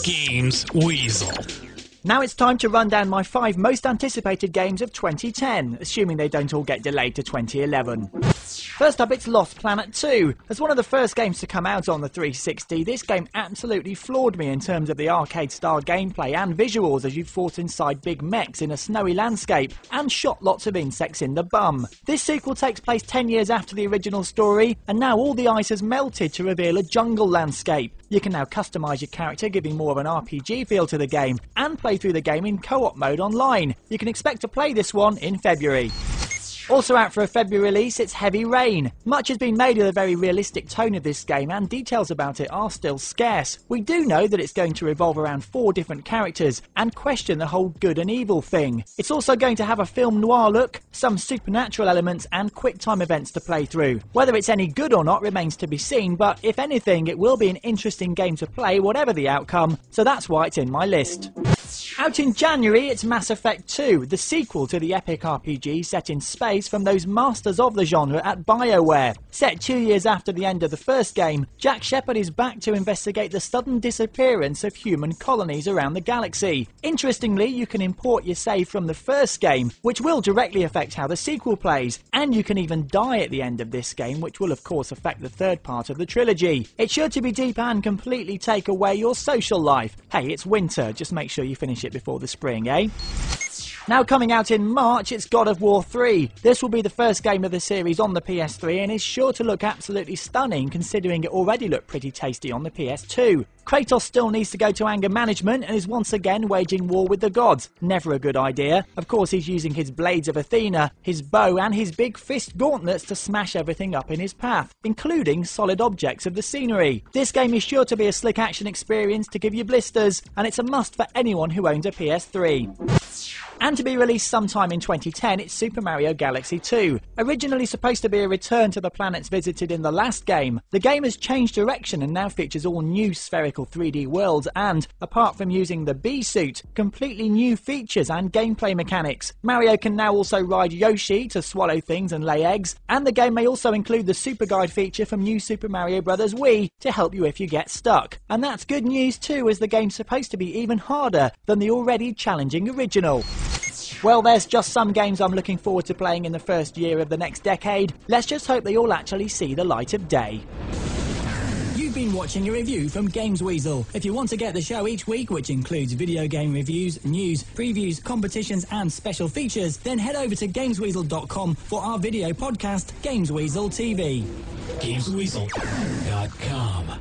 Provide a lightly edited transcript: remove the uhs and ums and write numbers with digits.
Games Weasel. Now it's time to run down my 5 most anticipated games of 2010, assuming they don't all get delayed to 2011. First up, it's Lost Planet 2. As one of the first games to come out on the 360, this game absolutely floored me in terms of the arcade-style gameplay and visuals as you fought inside big mechs in a snowy landscape and shot lots of insects in the bum. This sequel takes place 10 years after the original story, and now all the ice has melted to reveal a jungle landscape. You can now customise your character, giving more of an RPG feel to the game, and play through the game in co-op mode online. You can expect to play this one in February. Also out for a February release, it's Heavy Rain. Much has been made of the very realistic tone of this game, and details about it are still scarce. We do know that it's going to revolve around 4 different characters and question the whole good and evil thing. It's also going to have a film noir look, some supernatural elements and quick time events to play through. Whether it's any good or not remains to be seen, but if anything it will be an interesting game to play whatever the outcome, so that's why it's in my list. Out in January, it's Mass Effect 2, the sequel to the epic RPG set in space from those masters of the genre at BioWare. Set 2 years after the end of the first game, Jack Shepard is back to investigate the sudden disappearance of human colonies around the galaxy. Interestingly, you can import your save from the first game, which will directly affect how the sequel plays, and you can even die at the end of this game, which will of course affect the third part of the trilogy. It's sure to be deep and completely take away your social life. Hey, it's winter, just make sure you finish it before the spring, eh? Now coming out in March, it's God of War 3. This will be the first game of the series on the PS3 and is sure to look absolutely stunning considering it already looked pretty tasty on the PS2. Kratos still needs to go to anger management and is once again waging war with the gods. Never a good idea. Of course he's using his Blades of Athena, his bow and his big fist gauntlets to smash everything up in his path, including solid objects of the scenery. This game is sure to be a slick action experience to give you blisters, and it's a must for anyone who owns a PS3. And to be released sometime in 2010, it's Super Mario Galaxy 2. Originally supposed to be a return to the planets visited in the last game, the game has changed direction and now features all new spherical 3D worlds and, apart from using the Bee-suit, completely new features and gameplay mechanics. Mario can now also ride Yoshi to swallow things and lay eggs, and the game may also include the Super Guide feature from New Super Mario Bros. Wii to help you if you get stuck. And that's good news too, as the game's supposed to be even harder than the already challenging original. Well, there's just some games I'm looking forward to playing in the first year of the next decade. Let's just hope they all actually see the light of day. You've been watching a review from Games Weasel. If you want to get the show each week, which includes video game reviews, news, previews, competitions and special features, then head over to gamesweasel.com for our video podcast, Games Weasel TV. Gamesweasel.com